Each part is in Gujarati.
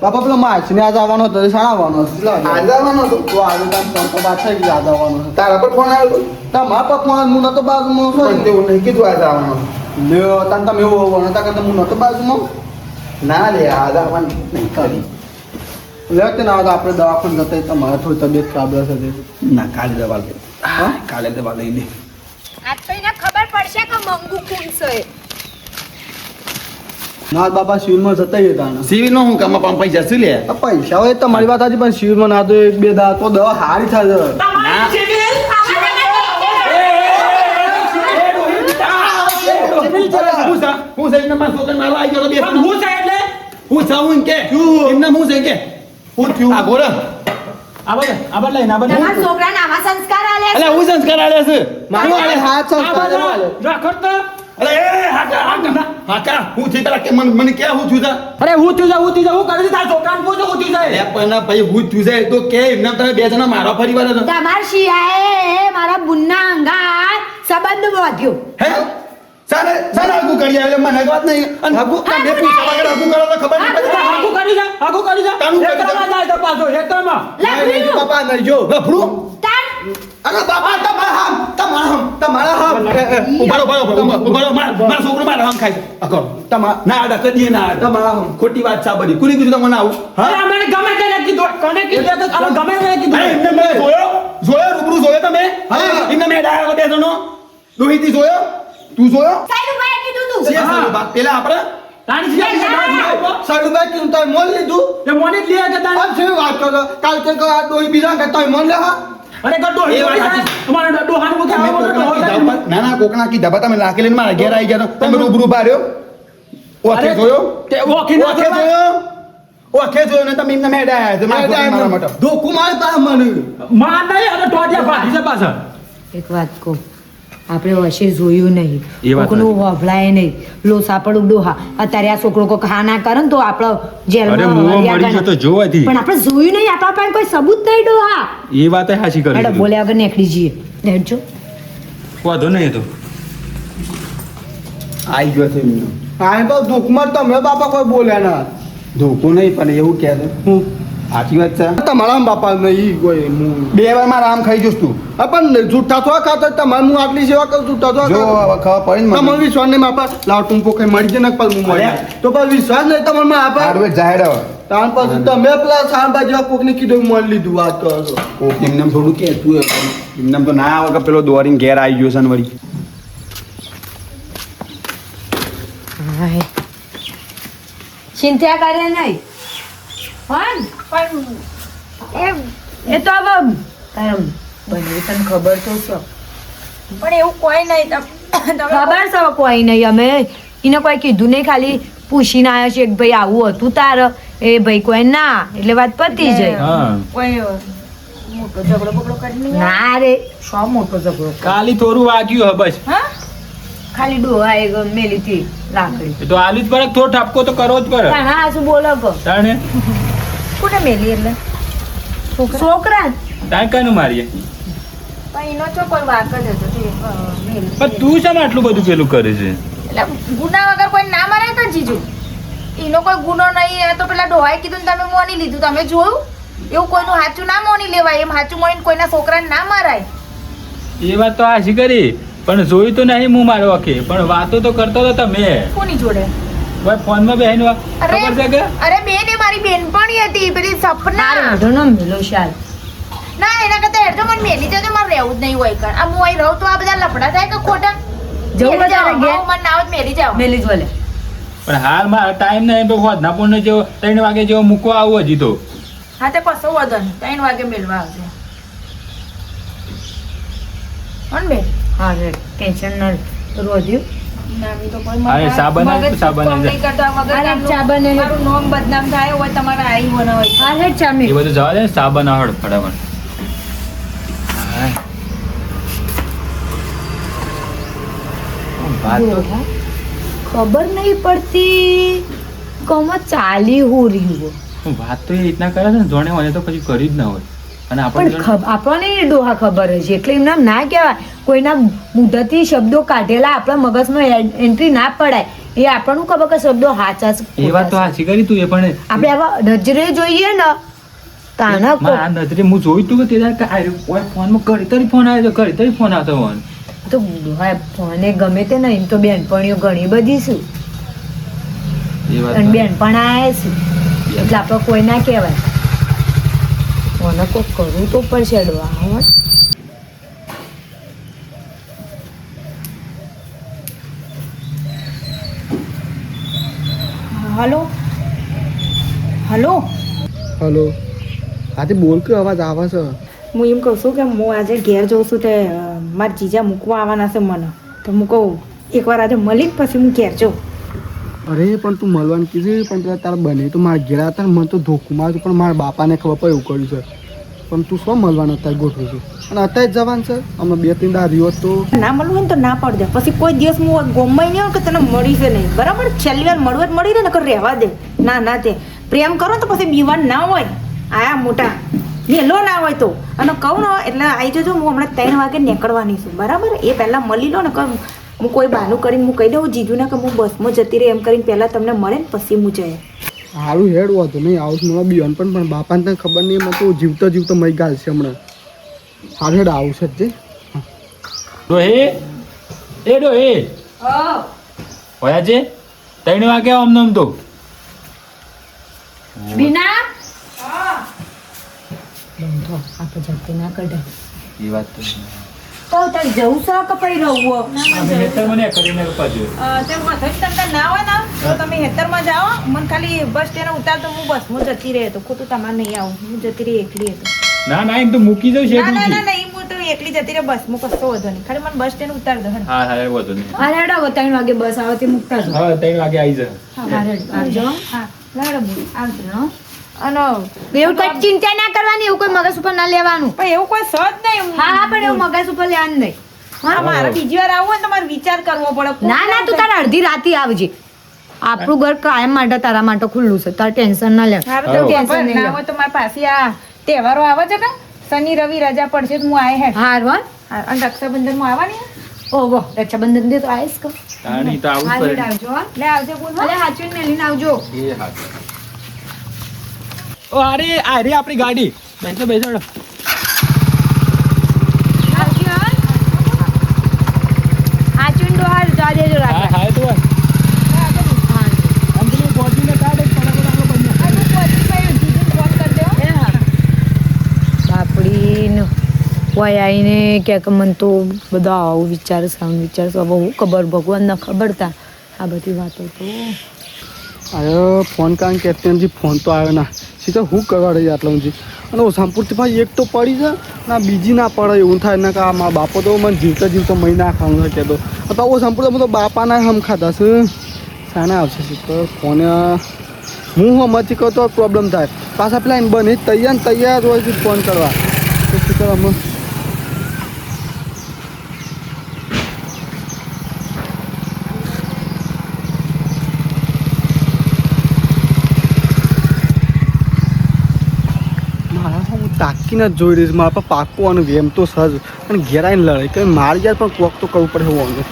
બાપા પેલો માછ ને આજ આવવાનો હતો શાળા આવવાનો હતો આજે આવવાનો હતો તો આજે તાર ફોન તો પાછા આજ આવવાનો હતો તારા પર ફોન આવ્યો તમારા પર ફોન હું નતો બાજુમાં પણ તેવું નહીં કીધું આજે આવવાનો લ્યો તને તમે એવું આવવાનો તા કરતા હું નતો બાજુમાં ના લે આજે આવવાનું નહીં કરી લે તે ના આપણે દવાખાને જતા તમારે થોડી તબિયત ખરાબ હશે ના કાલે દવા લે હા કાલે દવા લઈ લે આજ તો એને ખબર પડશે કે મંગુ કોણ છે ના બાપા શિવમાં જતા હતા ને સિવિલ નો હું કામ પણ પૈસા શું લે પૈસા હોય તમારી વાત હતી પણ શિવમાં ના તો એક બે દા તો દવા હારી થાય છે હું સાહેબ ના છોકરા મારવા આવી ગયો બે હું સાહેબ એટલે હું સાઉન કે એમના હું સાહેબ કે હું થયું આ ગોરા આબા લઈને આબા તમારા છોકરાને આવા સંસ્કાર આલે છે અલે હું સંસ્કાર આલે છે મારો આલે હાથ સંસ્કાર આલે રાખતો અલે એ હાકા હું થી પેલા કે મને કે હું થયું અરે હું થયું હું કરે છે તારા છોકરાને પૂછો હું થયું લે પણ ભાઈ હું થયું છે તો કે એમના તમે બે જણા મારો પરિવાર હતો તમાર શિયાએ મારા બુન્ના અંગા સંબંધ વધ્યો હે સાને આગુ કરી આવે મને વાત નહીં અને આગુ તમે પૂછવા વગર આગુ કરો તો ખબર નહીં પડે આગુ કરી જા કાનું કરી જા. હેતરમાં જાય તો પાછો હેતરમાં લાગણી બાપા નહીં જો ગભરું તાર અરે બાપા તમારા હામ ઉભારો મારા છોકરો મારા હામ ખાય છે અકો ના આડા કદી ના આડા તમારા હામ. ખોટી વાત છે આ બધી કોની કીધું તમને આવું અરે મને ગમે તેને કીધું કોને કીધું તો અમે ગમે તેને કીધું અરે એમને મેં જોયો રૂબરૂ જોયો તમે એમને મેં ડાયા બે જણો રોહિતી જોયો તું જોયો સાઈડુભાઈ કીધું તું સારું બાપ પેલા આપણે તારી સિયા સાડુભાઈ કીધું તમે મોલ લીધું એ મોને જ લે કે તારી આમ છે વાત કરો કાલ કે આ દોઈ બીજા કે તમે મોલ લે હા અરે ગડ્ડો એ વાત સાચી. તમારે ડડો હાથ મૂકે તમે કોકના કીધા પર- ના ના કોકના કીધા પર તમે લાખી લઈને મારા ઘેર આવી ગયા તો તમે રૂબરૂ બાર્યો ઓકે જોયો તે ઓખી ઓકે જોયો ને તમે એમને મેં ડાયા છે મારા માટે ધોકું મારે તા મને માં નહીં અને ટોટિયા પાડી છે પાછળ એક વાત કહું આપણે વશે જોયું નહીં એ વાત કોકનું વફલાય નહીં લોસા પડું ડોહા અત્યારે આ છોકરો કોઈ ખાના કરે ને તો આપણો જેલમાં અરે મુઓ હરિયા મરી ગયો તો ગણે. જોવાથી. પણ આપણે જોયું નહીં આપણા પાસે કોઈ સબૂત નહીં ડોહા એ વાત હાચી કરી હેડો બોલ્યા વગર નીકળી જઈએ લેજો વાંધો નહીં તો આવી ગયો છે એમનો આ તો ધોકમાં તમે બાપા કોઈ બોલ્યા ના ધોકો નહીં પણ એવું કહે છે હું સાચી વાત છે તમારા બાપા નહીં કોઈ હું બે વાર મારા આમ ખાઈ જોસ તું હા પણ જૂઠા થવા ખાતો તમારે હું આટલી સેવા કરું જૂઠા થવા જો ખાતો હવે ખબર પડી ને તમારો મને વિશ્વાસ નહીં માપા લાવ ટૂંપો કઈ મળી જાય ને પણ હું મળી અરે. તો પણ વિશ્વાસ નહીં તમારે માં આપા હારું જાહેર હવે તાર પછી તમે પેલા સાંભા જેવા કોકને કીધું મળી લીધું વાત કરો છો કોક એમને થોડું કે તું એમને તો ના આવે કે પેલો દોરીને ઘેર આવી ગયો છે ને વળી ચિંતા કરે નહીં પણ એ તો હવે તારે બને તને ખબર તો છે પણ એવું કોઈ નહીં ખબર છે કોઈ નહીં અમે એને કોઈ કીધું નહીં ખાલી પૂછીને આવ્યા છે કે ભાઈ આવું હતું તાર એ ભાઈ કોઈ ના એટલે વાત પતી જાય હા કોઈ મોટો ઝઘડો બગડો કરી નહીં ના રે શો મોટો ઝઘડો ખાલી થોડું વાગ્યું હે બસ હા ખાલી ડોહા એ મેલી હતી લાકડી એ તો આલી જ પડે થોડો ઠપકો તો કરવો જ પડે પણ હા શું બોલો કહો તાણે કોને મેલી એટલે છોકરા તાણ કાનું મારીએ પણ એનો તો કોઈ વાક જ હતો તે, મેલી પણ તું શા આટલું બધું પેલું કરે છે એટલે ગુના વગર કોઈ ના મારે તો જીજુ એનો કોઈ ગુનો નહીં એ તો પેલા ડોહાએ કીધું ને તમે મોની લીધું તમે જોયું એવું કોઈનું હાચું ના મોની લેવાય એમ હાચું મોનીને કોઈના છોકરાને ના મારાય એ વાત તો હાચી કરી પણ જોયું તો નહીં હું મારો વખે પણ વાતો તો કરતો હતો તમે કોની જોડે ભાઈ ફોનમાં બેહીને અરે ખબર છે કે અરે બેન એ મારી બેનપણી હતી પેલી સપના નો મેલો શાલ ના એના કરતા હેડ તો મને મેલી જાય તો મારે રહેવું જ નહીં હોય કણ આ હું અહીં રહું તો આ બધા લફડા થાય કે ખોટા જવું મેલી જાઓ. તારે ઘેર? હા, મને ના આવે તો મેલી જાઓ મેલી જ બોલે પણ હાલ મારો ટાઈમ નહીં તો હોદના પૂર્ણ જેવો 3 વાગે જેવો મૂકવા આવું હજી તો હા તે કશો વાંધો નહીં 3 વાગે મેળવા આવજો હન બેન હા રે ટેન્શન ન રોધ્યું નામી તો કોઈ અરે સાબન આપ, સાબન કોમ આપ. નહીં કરતા વગર અરે કામનું સાબન એને- મારું નામ બદનામ થાય હોય તમારે આઈ હોના હોય હા રે એ ચામી બધું જવા દે ને સાબન હળ ફટાફટ હા. વાત તો ખબર નહીં પડતી કમ ચાલી હું રહ્યું વાત તો એ રીતના કરે છે ને જોણે હોય તો પછી કરી જ ના હોય અને પણ આપણે આપણને ડોહા ખબર હશે એટલે એમ નામ ના કહેવાય કોઈના મુઢાથી શબ્દો કાઢેલા આપણા મગજમાં એન્ટ્રી ના પડાય એ આપણને ખબર કે શબ્દો સાચા છે, એ વાત તો ખોટા છે. સાચી કરી તું એ પણ આપણે આવા નજરે જોઈએ ને તાના આ નજરે હું જોયું તું કે તે દાડે કે આ રહ્યો, ફોનમાં ઘડી ફોન આવ્યો તો ઘડી ફોન આવતો ફોન તો ફોને ગમે તે નહીં તો બેનપણીઓ ઘણી બધી શું એ વાત અને બેનપણ આયા છે એટલે આપણે કોઈ ના કહેવાય. મને કોઈ કરવું તો પડશે અડવા હો. હલો હલો હલો હાથી બોલ કે અવાજ આવે છે. હું એમ કહું છું કે હું આજે ઘેર જઉં છું તે મારા જીજા મૂકવા આવવાના છે મને, તો હું કહું એકવાર આજે મળી પછી હું ઘેર જાઉં. અરે પણ તું મળવાનું કીધું પણ પેલા તારા બને તો મારા ઘેર હતા ને મને તો ધોખું માર્યું પણ મારા બાપાને ખબર પડે એવું કર્યું છે. પણ તું શું મળવાનું અત્યારે ગોઠવું છું અને અત્યારે જ જવાનું છે. અમે 2-3 દાડા રહ્યો તો ના મળવું હોય ને તો ના પાડી દે, પછી કોઈ દિવસ હું ગોમમાં નહીં હોય કે તને મળી છે નહીં, બરાબર? છેલ્લી વાર મળવું જ મળી રહે ને કે રહેવા દે. ના ના તે પ્રેમ કરો તો પછી બીવાન ના હોય આયા મોટા નેલો ના હોય તો. અને કહું ને એટલે આવી જજો, હું હમણાં 3 વાગે નીકળવાની છું, બરાબર? એ પહેલાં મળી લો ને કે હું કોઈ બહાનું કરીને હું કહી દઉં જીજુને કે હું બસમાં જતી રહી એમ કરીને પહેલાં તમને મળે ને પછી હું જઈએ. સારું હેડ હોતું નહીં આવું મને બીવાનું પણ બાપાને તને ખબર નહીં એમાં તો જીવતો મરી ગાલ છે હમણાં. સારું હેડ આવું છે જ જે. ડોહે એ ડોહે હોયા છે 3 વાગે આમ નામ તો બીના બંધો આપણે જતી ના કઢાય. એ વાત તો તો તારે જવું છે કે પછી રહું? અમે હેતર મને કરીને પાછો તેમ મથક તમને ના હોય ને તો તમે હેતરમાં જાઓ, મને ખાલી બસ સ્ટેન્ડ ઉતાર તો હું બસમાં જતી રહે તો ખોટું તમારે નહીં આવું, હું જતી રહી એકલી હતો. ના ના એમ તો મૂકી દઉં છે ના ના ના નહીં, હું તો એકલી જતી રહે બસમાં, કશો વધો નહીં, ખાલી મને બસ સ્ટેન્ડ ઉતાર દો. હા હા એ વાંધો નહીં. અરે હેડો 3 વાગે બસ આવે તે મૂકતા જો. હા 3 વાગે આવી જા. હા હેડ આવજો. હા હેડો બોલ આવજો હો. અને એવું કઈ ચિંતા ના કરવાની, એવું કોઈ મગજ ઉપર ના લેવાનું. પણ એવું કોઈ સજ નહીં. હા હા પણ એવું મગજ ઉપર લેવાનું નહીં. હા મારે બીજી વાર આવવું હોય તો મારે વિચાર કરવો પડે. ના ના તું તારે અડધી રાતે આવજે. આપણું ઘર કાયમ માટે તારા માટે ખુલ્લું છે, તારે ટેન્શન ના લે. હારું તો ટેન્શન ખબર નહીં ના લે. હોય તો મારી પાસે આ તહેવારો આવે છે ને શનિ રવિ રજા પડશે તો હું આય હે. હાર હો. હા, અને રક્ષાબંધન માં આવવાની હે? ઓહો રક્ષાબંધન દે તો આવીશ કો. તાણી તો આવું હા જ હેડ પડે. આવજો હો. લે આવજે બોલ હો. અરે હાચવીને મેલીને આવજો. એ હા. ઓ અરે આ રે આપણી ગાડી બેસો બેસો આવજો હો. હાચવીને ડોહાર જા દેજો હા રાતે. હા તો હા. આમ તો પહોંચીને કાઢે ફટાફટ આપણો બંને આ તું પહોંચી ગયો, જીજુને ફોન કરી દે હો. એ હા. બાપડીને કોઈ આવીને કે મને તો બધા આવું વિચારશે આવું વિચારશે. હવે હું ખબર ભગવાનને ખબર તા આ બધી વાતો તો. આવ્યો ફોન કારણ કે અત્યારથી ફોન તો આવ્યો ના સીધા હું કરવા રહી આટલા ઊંચી અને ઓસામપુરથી ભાઈ એક તો પડી છે ના બીજી ના પડે એવું થાય ને કે આ મારા બાપો તો મને જીવતો મહી ના ખાવાનું છે કહેતો તો ઓસામપુર તો બાપાના હમ ખાધા છે શાના આવશે શીખર ફોન હું હમણાંથી કહું તો પ્રોબ્લેમ થાય પાછા પેલા બને તૈયાર હોય છે ફોન કરવા તો શીખર અમે તાકીને જ જોઈ રહીશ મારા પર પાકું અને વેમ તો સજ અને ઘેરાઈને લડાઈ કે મારી યાર પણ કોક તો કરવું પડે એવું અંગે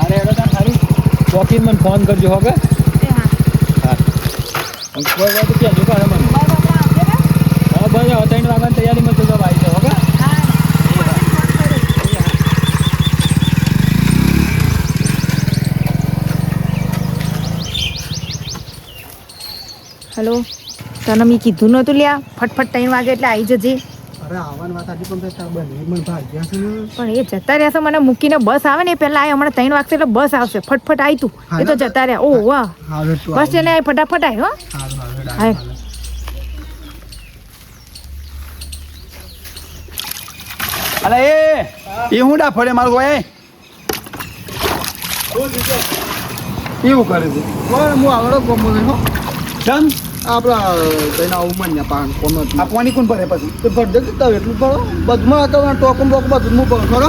અરે એડો તાર ખાલી વોકિંગ મને ફોન કરજો હો કે એ હા. હા અને કોઈ વાત કે જો પાડે મને બસ આપણે આવજે ને. હા બસ હવે 3 વાગ્યાની તૈયારીમાં તો આવી જાવ હો કે હા. હેલો તને મેં કીધું નતું લ્યા ફટફટ 3 વાગે એટલે આવી જજે. અરે આવવાની વાત આજી પણ તાર બને મને ભાગ્યા છે ને પણ એ જતા રહ્યા છે મને મૂકીને બસ આવે ને એ પહેલા આ હમણાં 3 વાગશે એટલે બસ આવશે ફટફટ આવી તું એ તો જતા રહ્યા. ઓહ વાહ હારું તું બસ એને ફટાફટ આવી હો. હારું અલે એ હું ડા ફળે મારું ભાઈ એવું કરે છે હું આવડો ગમો હો કેમ આપણા તેના ઉમન્યા પાન કોનો આ પાણી કોણ ભરે પછી તો ભર દે તો એટલું ભરો બધમાં તો ટોકમ બોક બધું હું ભરો ખરો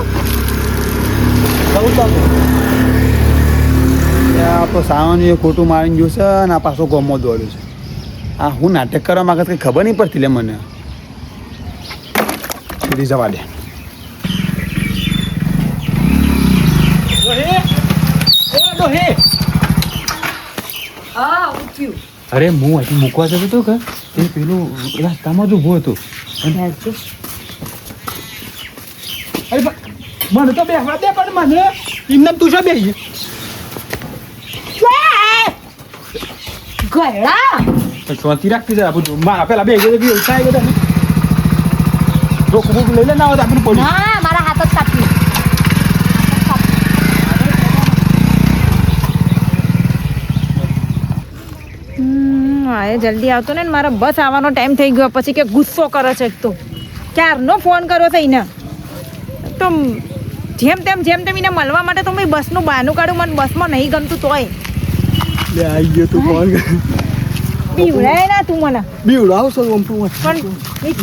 આ તો સાવન એ ખોટું મારીને ગયું છે અને આ પાછો ગમો દોડ્યો છે આ હું નાટક કરવા માંગે કંઈ ખબર નહીં પડતી લે મને સુધી જવા દે અરે હું હજી મૂકવા જતો હતો કે તે પેલું રસ્તામાં જ ઊભો હતો અરે મને તો બેસવા દે પણ મને એમને તું શું બેસી ગયડા શાંતિ રાખતી જાય આપણું મારા પેલા બે ગયો વ્યવસાય ગયો રોક રોક લઈ લે ના હોય તો આપણું પડ્યું ના મારા હાથ જ કાપી હા જલ્દી આવતો ને મારા બસ આવવાનો ટાઈમ થઈ ગયો પછી કે ગુસ્સો કરે છે એક તો ક્યારનો ફોન કર્યો છે એને તો જેમ તેમ એને મળવા માટે તો મેં બસનું બહાનું કાઢું મને બસમાં નહીં ગમતું તોય લે આવી ગયો તું ફોન બીવડાય ના તું મને બીવડાવ છો ગમતું પણ મેં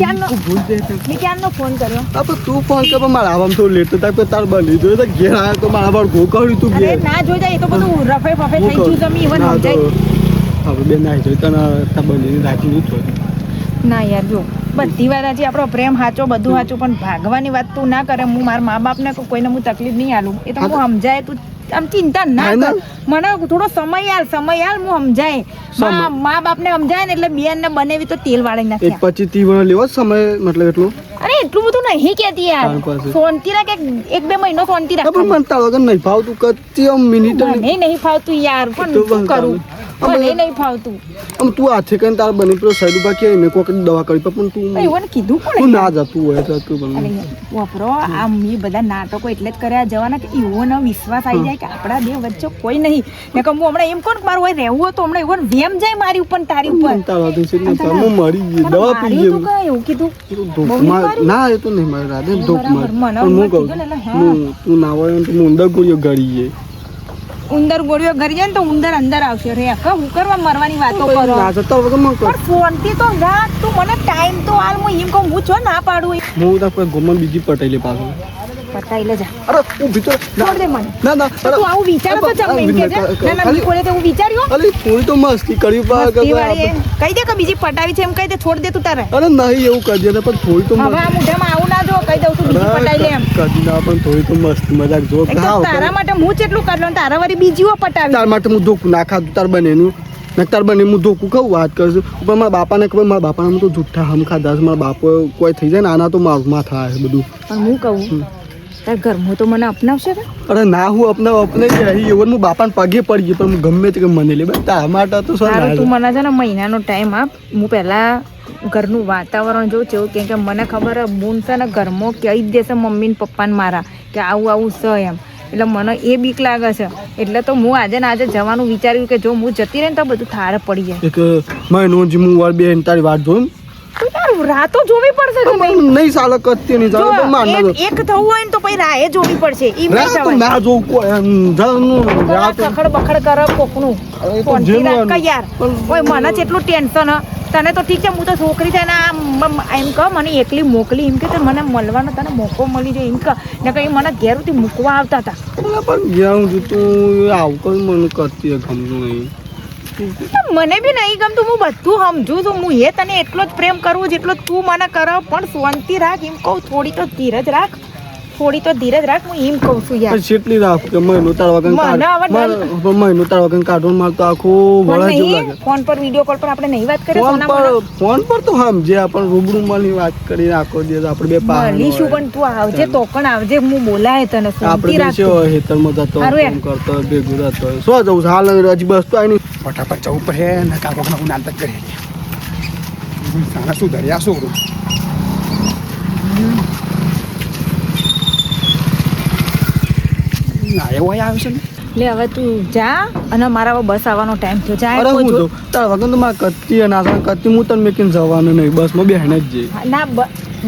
ક્યારનો ફોન કર્યો આપણે તું ફોન કર પણ મારા આવવામાં થોડું લેટ થાય તાર બની જોયું તો ઘેર આવ્યો તો મારા પર ઘો કર્યું તું અરે ઘેર ના જોઈ જાય એ તો બધું રફે ફફે થઈ ગયું છે મેં even સમજાય હવે બે નાઈ જોઈ તને તાર બની રાખી દીધું ના યાર જો બધી વાત આજે આપણો પ્રેમ સાચો બધું સાચું પણ ભાગવાની વાત તું ના કરે હું મારા મા બાપને કોઈને હું તકલીફ નહીં આલું એ તો હું સમજાય તું આમ ચિંતા ના કર મને થોડો સમય આલ હું સમજાય મા બાપને સમજાય ને એટલે બેન ને બનેવી તો તેલ વાળી એક નાખ્યા પછી તીવણ લેવો સમય મતલબ એટલું અરે એટલું બધું નહીં કેતી યાર તાર પાસે. શાંતિ રાખ એક બે મહિનો શાંતિ રાખ પણ મને તાર વગર નહીં ભાવતું કચ્છી આમ મિનિટ મને નહીં ફાવતું યાર પણ તો શું કરું અમે- મને નહીં ફાવતું આમ તું હાથે કરીને તાર બની પેલો સાઈડ ઉભા કે મેં કોઈ દવા કરી પણ તું એવું કીધું તું પણ ના જતું હોય તો તું અરે બને વાપરો આમ એ બધા નાટકો એટલે જ કર્યા જવાના કે એવો ન વિશ્વાસ આવી જાય કે આપણા બે વચ્ચે કોઈ નહીં ને કે હું હમણાં એમ કોણ મારું હોય રહેવું હોય તો હમણાં એવો વેમ જાય મારી ઉપર તારી ઉપર તાર વાતું છે ને તાર હું મરી ગઈ પણ દવા મારી પી તો ગઈ કઈ એવું કીધું ધોક બહુ નહીં માર મારી? ના એ તો નહીં મારે રાધે ધોક માર બરાબર, મને પણ હું હમણાં કહું કીધું ને એટલે હા. હું તું ના હોય ને તો હું ઊંડા ગોળીઓ ગળી જાય ઉંદર ગોળીઓ ઘરી જાય ને તો ઉંદર અંદર આવશે રે હું કરવા મરવાની વાતો કરો ના જતા વગર મને કહું પણ ફોનથી તો રાખ તું મને ટાઈમ તો હાલ હું એમ કહું હું છો ના પાડું હું તો કોઈ ગમન બીજી પટાઈ પાછો પતાઈ લે જા અરે ઊભી તો છોડ દે મને ના ના તો તું આવું વિચારો તો ચમ એમ કે છે ના ના નીકોળે તો હું વિચાર્યો અરે થોડી તો મસ્તી કરી પા મસ્તી વાળી એ. કહી દે કે બીજી પટાવી છે એમ કહી દે છોડ દે તું તારે અરે નહીં એવું કરજે ને પણ થોડી તો હવે આ મોઢામાં આવું ના જો કહી દઉં છું બીજી પટાઈ લે એમ કદી ના પણ થોડી તો મસ્તી મજાક જો એક તો તારા માટે હું જેટલું કરી લઉં તારા વાળી બીજીઓ પટાવી તાર માટે હું ધોકું ના ખાધું તાર બનેનું ને તાર બને હું ધોકું ખાઉં વાત કરશું પણ મારા બાપાને ખબર મારા બાપાને હું તો જુઠ્ઠા હમ ખાધા છે મારા બાપો કોઈ થઈ જાય ને આના તો મારું થાય બધું પણ હું કહું તાર ઘરમાં તો મને અપનાવશે કે અરે ના હું અપને એવું હું બાપાને પગે પડી ગયો પણ હું ગમે તે મને લે બસ તારા માટે તો શું સારું તું ના મને છે ને મહિનાનો ટાઈમ આપ હું પહેલાં ઘરનું વાતાવરણ જોઉં છું કેમ કે મને ખબર બૂન છે ને ઘરમાં કહી જ દેશે મમ્મી ને પપ્પાને મારા કે આવું છે એમ એટલે મને એ બીક લાગે છે એટલે તો હું આજે ને આજે જવાનું વિચાર્યું કે જો હું જતી રહી ને તો બધું થારે પડી જાય એક મહિનો જે હું વાર બે તારી વાત જોઉં તો યાર રાતો જોવી પડશે કે નહીં નહીં સાલે કત્તી નહીં જો, ચાલે પણ માર ના એક થવું હોય ને તો પછી રાહે જોવી પડશે ઈ નહીં રાત તો જવાય. ના જોઉં કોઈ જાનું તો આ રાત સખડ બખડ કરે કોકનું અરે એ તો શાંતિ રાખ જેનું કે યાર ઓય મને જેટલું ટેન્શન તને તો ઠીક છે હું તો છોકરી છે ને એમ કહો મને એકલી મોકલી એમ કે તે મને મળવાનો તને મોકો મળી જાય એમ કહે ને કંઈ મને ઘેરથી મૂકવા આવતા હતા પણ જ્યાં હું તું આવું કઈ મને કરતી ગમતું નહીં તો મને બી નહીં ગમતું હું બધું સમજુ છું હું એ તને એટલો જ પ્રેમ કરું જેટલો તું મને કરો પણ શાંતિ રાખ એમ કહું થોડી તો ધીરજ રાખ હું એમ કહું છું યાર પણ કેટલી રાખું કે મહિનો તાર વગર મને હવે મહિનો તાર વગર કાઢો માર તો આખો ફોન વળા જેવું નહીં લાગે ફોન પર વિડીયો કોલ પર આપણે નહીં વાત કરીએ ફોન સોના પર મને ફોન પર તો સમજે આપણે રૂબરૂ મળી વાત કરી આખો દિવસ આપણે બે મળીશું પણ તું આવજે તો પણ આવજે હું બોલાય તને શાંતિ આપણે રાખ બેસે હોય હેતરમાં જતો હોય, સારું યાર. ફોન કરતો હોય, ભેગું રહેતો હોય. શું જવું છે હાલ હજી બસ તો આવી નહીં ફટાફટ જવું પડે ને કાકો હું નાટક કરી સારા શું ધર્યા શું ના એવો આવ્યો છે ને લે હવે તું જા અને મારા હવે બસ આવવાનો ટાઈમ થયો જા અરે કોઈ હું જો- તો તાર વગર તો મારે કત્તી ના કત્તી હું તને મેકીને જવાનું નહીં બસમાં બેહીને જ જઈએ ના હું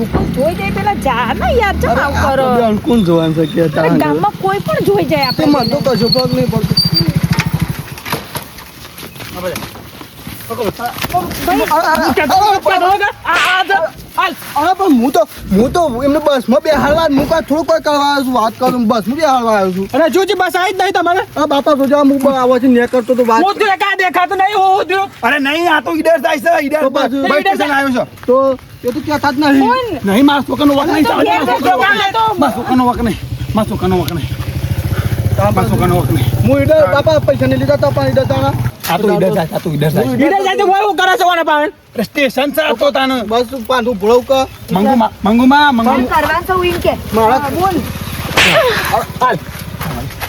પણ જોઈ જાય પેલા જા ના યાર ચમ આવું કરો આપણે બે કોણ જવાનું છે કે અરે તારા ગામમાં કોઈ પણ જોઈ જાય તે મને તો આપણે કશો પગ નહીં પડતો ભાઈ અરે પણ હું તો એમને બસમાં બેહાડવા હું કાંઈ થોડું કોઈ કરવા આવ્યો છું વાત કરું બસમાં બેહાડવા આવ્યો છું અને શું છે બસ આવી જ નહીં તમારે અરે બાપા તો જા હું આવો છે ને કરતો તો વાત હું તો એકા દેખાતો નહીં હું થયો અરે નહીં આ તો ઈડર જાય છે ઈડર તો પાછું બસ સ્ટેશન આવ્યો છે તો એ તો કહેતા જ નહીં નહીં મારા છોકરાનો વક નહીં ચાલે તો મારા છોકરાનો વક નહીં મારા છોકરાનો વક નહીં મારા છોકરાનો વક નહીં હું ઈડર બાપા પૈસા નહીં લીધા તા પણ ઈડર તારા આ તો ઈડર જાય આ તો ઈડર જાય ઈડર જાય તો હું કરે છે વાને પાવન સ્ટેશન છે આ તો તાને બસ પાછું ભળવું કે મંગુમાં ફોન કરવાનું સૌ એમ કે મારા બોલ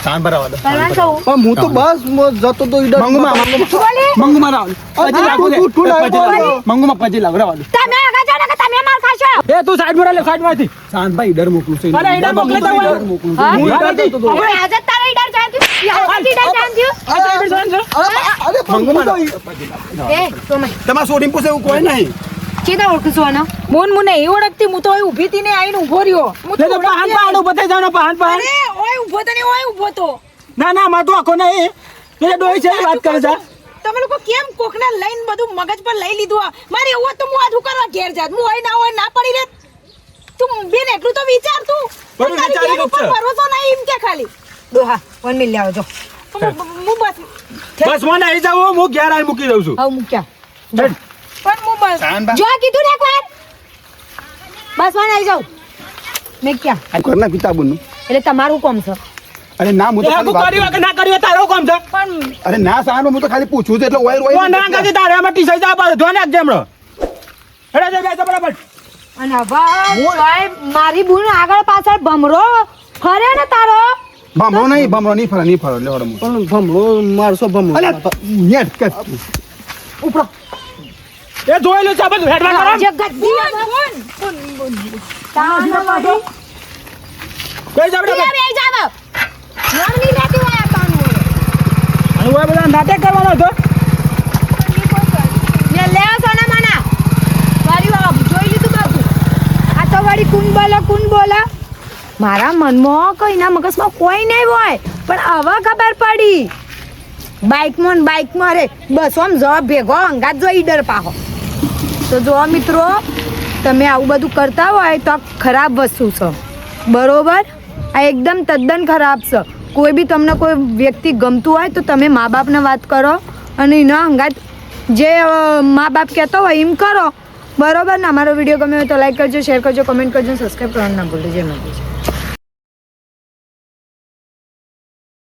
સાન બરાબર કરવાનું સૌ પણ હું તો બસ જતો તો ઈડર મંગુમાં રાવ પછી લાગો દે તું લાગ્યો. મંગુમાં પછી લાવ રાવ તમે આગળ જાઓ ને કે તમે માર ખાશો એ તું સાઈડ માં લે સાઈડ માંથી શાંતભાઈ ઈડર મોકલું છે અરે ઈડર મોકલે તો હોય. ઈડર મોકલું હા? છું. હું ઈડર જતો તો હવે આજે જ તારે ઈડર જાણ્યું ઈડર જાણ્યું અરે પણ હું તો એ સોમય તમારે સોડીને પૂછે એવું કોઈ નહીં ચેતા ઓળખું છું આનો હું નહીં ઓળખતી હું તો ઓય ઊભી હતી ને આવીને ઊભો રહ્યો હું લે તો પાહન પાહન ઉભો થઈ જાવ પાહન પાહન અરે ઓય ઊભો તો ને ઓય ઊભો તો ના ના માં તો આખો નહીં એ ડોઈ છે એ વાત કરે છે તમે લોકો કેમ કોકને લઈને બધું મગજ પર લઈ લીધું આ? મારે એવું હોત તો હું આધું કરવા ઘેર જાત હું હોય ના પડી રે તું બેન એટલું તો વિચાર તું બધું તારી વિચારી બેન ઉપર છે. ભરોસો નહીં એમ કે ખાલી ડોહા 1 મિલ લાવો જો હું બસ બસ મને આવી જાવ હું ઘેર આવી મૂકી દઉં છું હવે મૂક્યા હેડ. પણ હું બસ શાનબા જો કીધું ને એકવાર બસ માં આવી જાવ મેં ક્યાં ઘરના પિતા બનનું એટલે તમારું કોમ છે અરે ના હું એ તો આગું ખાલી કર્યું કે ના કર્યું તારો કોમ છે પણ અરે ના સાનો હું તો ખાલી પૂછું છું એટલે ઓય તો ઓય ના કાજી તારે આમાં ટી શર્ટ આપા ધોને આપજે હમણાં હેડા જઈ બેસો બરાબર અને હવે સાહેબ મારી બુન આગળ પાછળ ભમરો ફરે ને તારો ભમરો નહીં ફરે નહીં ફરે લેવડો હું પણ ભમરો મારસો ભમરો અલે નેટ કર ઉપડો એ જોયેલું છે બધું હેડવા કરો જે ગદ્દી તાનો મારી કઈ જાવ તું બરાબર બે જાવ નોની લેતી હોય તાનો અને ઓય બધા નાટક કરવાનો હતો લે લે સોના માના વારી વાવ જોઈ લીધું બાપુ આ તો વાળી કુન બોલા મારા મનમાં કઈના મગજમાં કોઈ નહીં હોય પણ હવે ખબર પડી બાઈકમાં રે બસ આમ જો ભેગો અંગાત જો ઈડર પાહો તો જો મિત્રો તમે આવું બધું કરતા હોય તો આ ખરાબ વસ્તુ છે બરોબર આ એકદમ તદ્દન ખરાબ છે કોઈ બી તમને કોઈ વ્યક્તિ ગમતું હોય તો તમે મા બાપને વાત કરો અને એના અંગાત જે મા બાપ કહેતો હોય એમ કરો બરોબર ને અમારો વિડીયો ગમે હોય તો લાઈક કરજો શેર કરજો કમેન્ટ કરજો સબસ્ક્રાઈબ કરવાનું ના ભૂલજો જય માતાજી